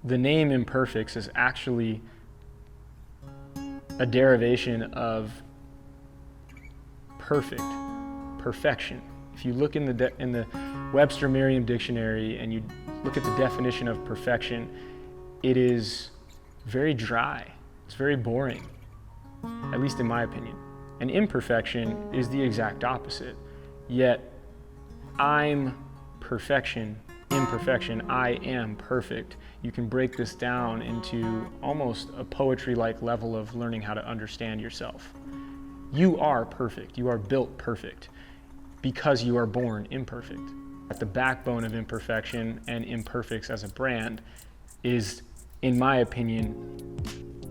The name Imperfects is actually a derivation of perfect, perfection. If you look in the Webster Merriam Dictionary and you look at the definition of perfection, it is very dry. It's very boring, at least in my opinion. And imperfection is the exact opposite. Yet I'm perfection, imperfection, I am perfect. You can break this down into almost a poetry-like level of learning how to understand yourself. You are perfect, you are built perfect because you are born imperfect. At the backbone of imperfection and Imperfects as a brand is, in my opinion,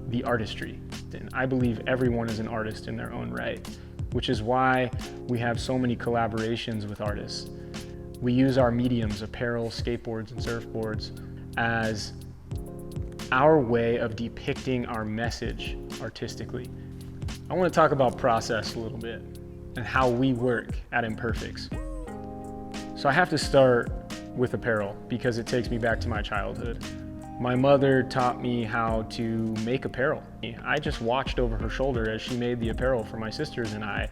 the artistry. And I believe everyone is an artist in their own right, which is why we have so many collaborations with artists. We use our mediums, apparel, skateboards, and surfboards, as our way of depicting our message artistically. I want to talk about process a little bit and how we work at Imperfects. So I have to start with apparel because it takes me back to my childhood. My mother taught me how to make apparel. I just watched over her shoulder as she made the apparel for my sisters and I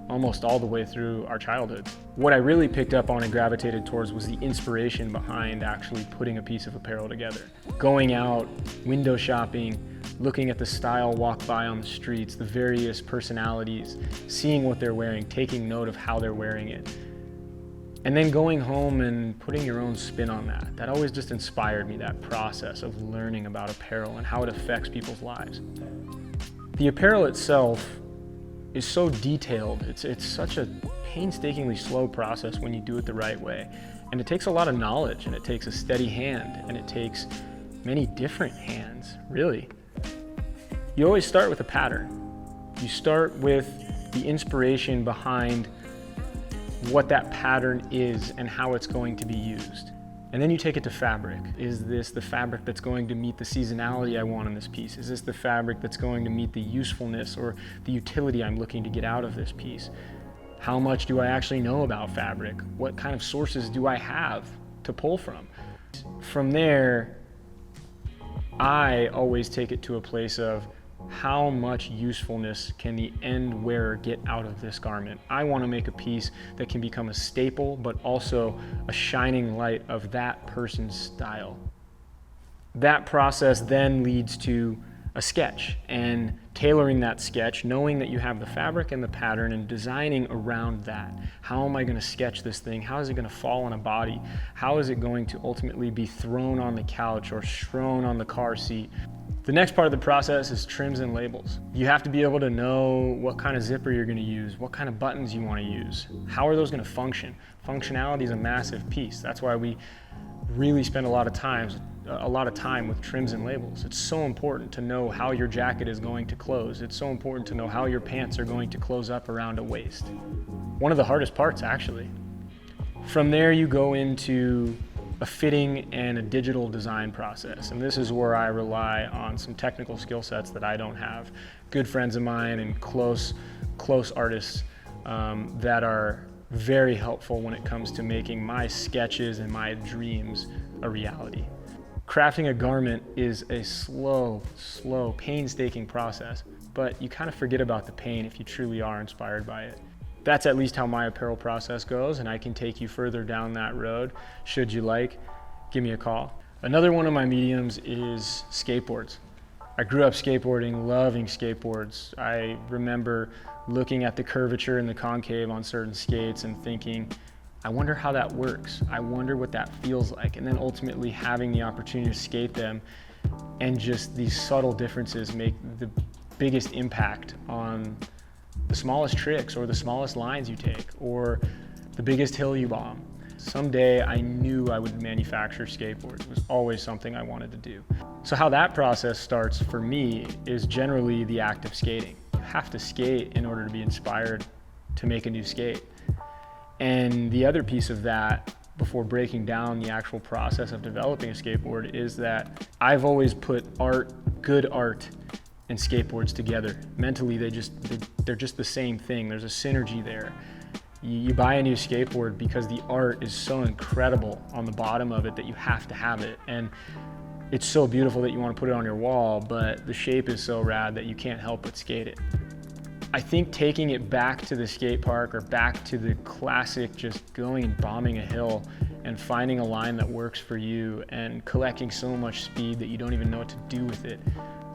almost all the way through our childhood. What I really picked up on and gravitated towards was the inspiration behind actually putting a piece of apparel together. Going out, window shopping, looking at the style walk by on the streets, the various personalities, seeing what they're wearing, taking note of how they're wearing it. And then going home and putting your own spin on that. That always just inspired me, that process of learning about apparel and how it affects people's lives. The apparel itself is so detailed. It's such a painstakingly slow process when you do it the right way. And it takes a lot of knowledge, and it takes a steady hand, and it takes many different hands, really. You always start with a pattern. You start with the inspiration behind what that pattern is and how it's going to be used. And then you take it to fabric. Is this the fabric that's going to meet the seasonality I want in this piece? Is this the fabric that's going to meet the usefulness or the utility I'm looking to get out of this piece? How much do I actually know about fabric? What kind of sources do I have to pull from? From there, I always take it to a place of how much usefulness can the end wearer get out of this garment? I want to make a piece that can become a staple, but also a shining light of that person's style. That process then leads to a sketch, and tailoring that sketch, knowing that you have the fabric and the pattern and designing around that. How am I going to sketch this thing? How is it going to fall on a body? How is it going to ultimately be thrown on the couch or strewn on the car seat? The next part of the process is trims and labels. You have to be able to know what kind of zipper you're going to use, what kind of buttons you want to use. How are those going to function? Functionality is a massive piece. That's why we really spend a lot of time with trims and labels. It's so important to know how your jacket is going to close. It's so important to know how your pants are going to close up around a waist. One of the hardest parts, actually. From there, you go into a fitting and a digital design process. And this is where I rely on some technical skill sets that I don't have. Good friends of mine and close artists that are very helpful when it comes to making my sketches and my dreams a reality. Crafting a garment is a slow, painstaking process, but you kind of forget about the pain if you truly are inspired by it. That's at least how my apparel process goes, and I can take you further down that road. Should you like, give me a call. Another one of my mediums is skateboards. I grew up skateboarding, loving skateboards. I remember looking at the curvature and the concave on certain skates and thinking, I wonder how that works. I wonder what that feels like. And then ultimately having the opportunity to skate them, and just these subtle differences make the biggest impact on the smallest tricks or the smallest lines you take or the biggest hill you bomb. Someday I knew I would manufacture skateboards. It was always something I wanted to do. So how that process starts for me is generally the act of skating. You have to skate in order to be inspired to make a new skate. And the other piece of that, before breaking down the actual process of developing a skateboard, is that I've always put good art and skateboards together. Mentally, they're just the same thing. There's a synergy there. You buy a new skateboard because the art is so incredible on the bottom of it that you have to have it. And it's so beautiful that you want to put it on your wall, but the shape is so rad that you can't help but skate it. I think taking it back to the skate park or back to the classic, just going and bombing a hill and finding a line that works for you and collecting so much speed that you don't even know what to do with it,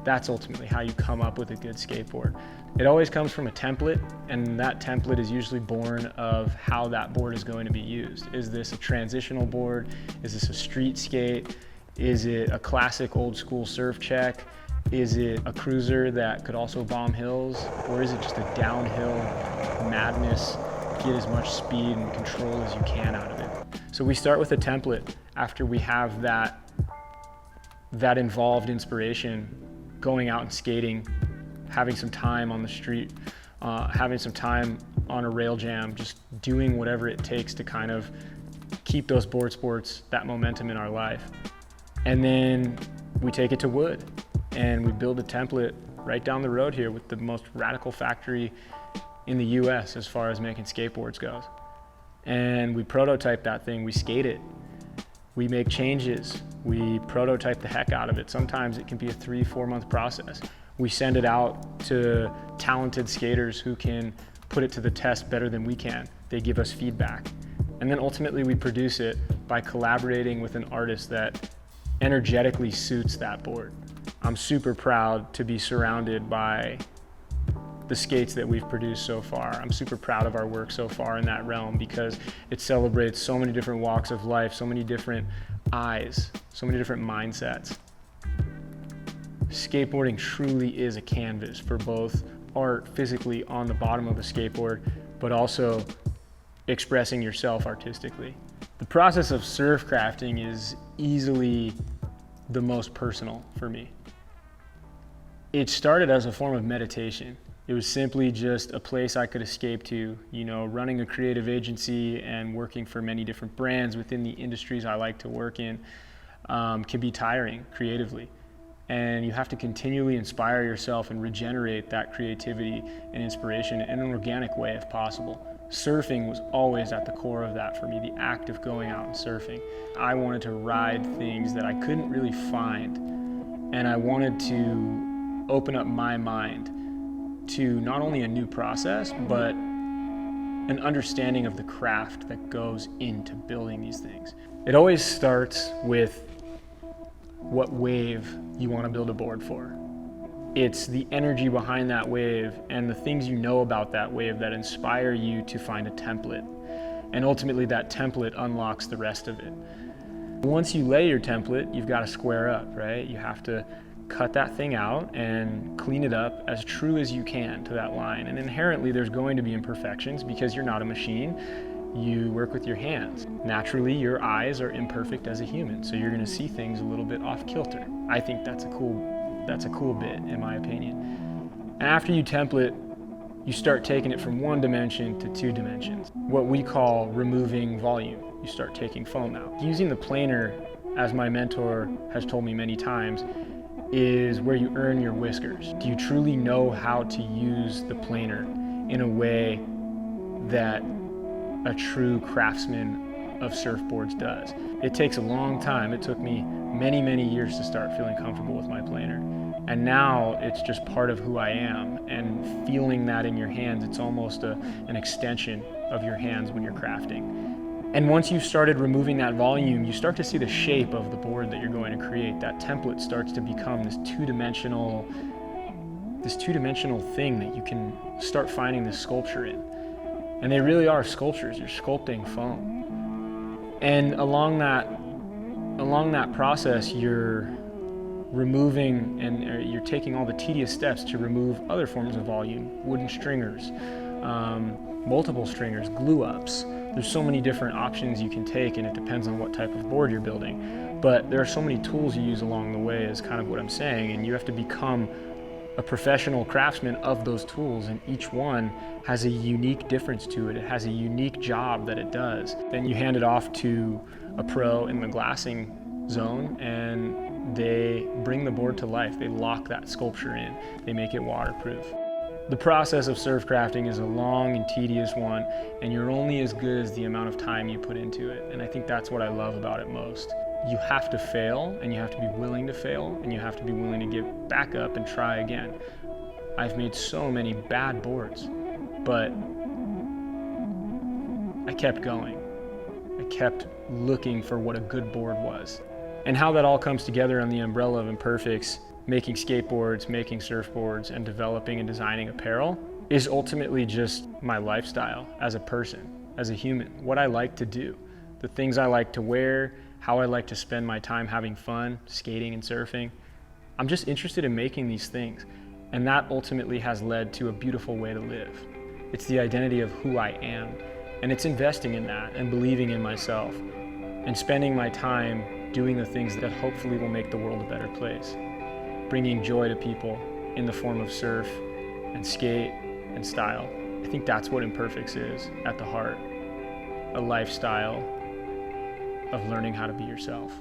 that's ultimately how you come up with a good skateboard. It always comes from a template, and that template is usually born of how that board is going to be used. Is this a transitional board? Is this a street skate? Is it a classic old school surf check? Is it a cruiser that could also bomb hills? Or is it just a downhill madness, get as much speed and control as you can out of it? So we start with a template after we have that involved inspiration, going out and skating, having some time on the street, having some time on a rail jam, just doing whatever it takes to kind of keep those board sports, that momentum in our life. And then we take it to wood and we build a template right down the road here with the most radical factory in the US as far as making skateboards goes. And we prototype that thing, we skate it, we make changes, we prototype the heck out of it. Sometimes it can be a 3-4 month process. We send it out to talented skaters who can put it to the test better than we can. They give us feedback. And then ultimately we produce it by collaborating with an artist that energetically suits that board. I'm super proud to be surrounded by the skates that we've produced so far. I'm super proud of our work so far in that realm because it celebrates so many different walks of life, so many different eyes, so many different mindsets. Skateboarding truly is a canvas for both art physically on the bottom of a skateboard, but also expressing yourself artistically. The process of surf crafting is easily the most personal for me. It started as a form of meditation. It was simply just a place I could escape to. You know, running a creative agency and working for many different brands within the industries I like to work in can be tiring creatively. And you have to continually inspire yourself and regenerate that creativity and inspiration in an organic way if possible. Surfing was always at the core of that for me, the act of going out and surfing. I wanted to ride things that I couldn't really find, and I wanted to open up my mind to not only a new process, but an understanding of the craft that goes into building these things. It always starts with what wave you want to build a board for. It's the energy behind that wave and the things you know about that wave that inspire you to find a template. And ultimately that template unlocks the rest of it. Once you lay your template, you've got to square up, right? You have to cut that thing out and clean it up as true as you can to that line. And inherently there's going to be imperfections because you're not a machine. You work with your hands. Naturally, your eyes are imperfect as a human, so you're gonna see things a little bit off kilter. I think that's a cool bit, in my opinion. And after you template, you start taking it from 1 dimension to 2 dimensions, what we call removing volume. You start taking foam out. Using the planer, as my mentor has told me many times, is where you earn your whiskers. Do you truly know how to use the planer in a way that a true craftsman of surfboards does? It takes a long time. It took me many, many years to start feeling comfortable with my planer. And now it's just part of who I am. And feeling that in your hands, it's almost an extension of your hands when you're crafting. And once you've started removing that volume, you start to see the shape of the board that you're going to create. That template starts to become this two-dimensional thing that you can start finding this sculpture in. And they really are sculptures. You're sculpting foam. And along that process, you're removing and you're taking all the tedious steps to remove other forms of volume, wooden stringers, multiple stringers, glue ups. There's so many different options you can take, and it depends on what type of board you're building. But there are so many tools you use along the way is kind of what I'm saying, and you have to become a professional craftsman of those tools, and each one has a unique difference to it. It has a unique job that it does. Then you hand it off to a pro in the glassing zone, and they bring the board to life. They lock that sculpture in. They make it waterproof. The process of surf crafting is a long and tedious one, and you're only as good as the amount of time you put into it. And I think that's what I love about it most. you have to fail, and you have to be willing to fail, and you have to be willing to get back up and try again. I've made so many bad boards, but I kept going. I kept looking for what a good board was. And how that all comes together on the umbrella of Imperfects, making skateboards, making surfboards, and developing and designing apparel is ultimately just my lifestyle as a person, as a human, what I like to do, the things I like to wear, how I like to spend my time having fun, skating and surfing. I'm just interested in making these things, and that ultimately has led to a beautiful way to live. It's the identity of who I am, and it's investing in that and believing in myself and spending my time doing the things that hopefully will make the world a better place, bringing joy to people in the form of surf and skate and style. I think that's what Imperfects is at the heart, a lifestyle of learning how to be yourself.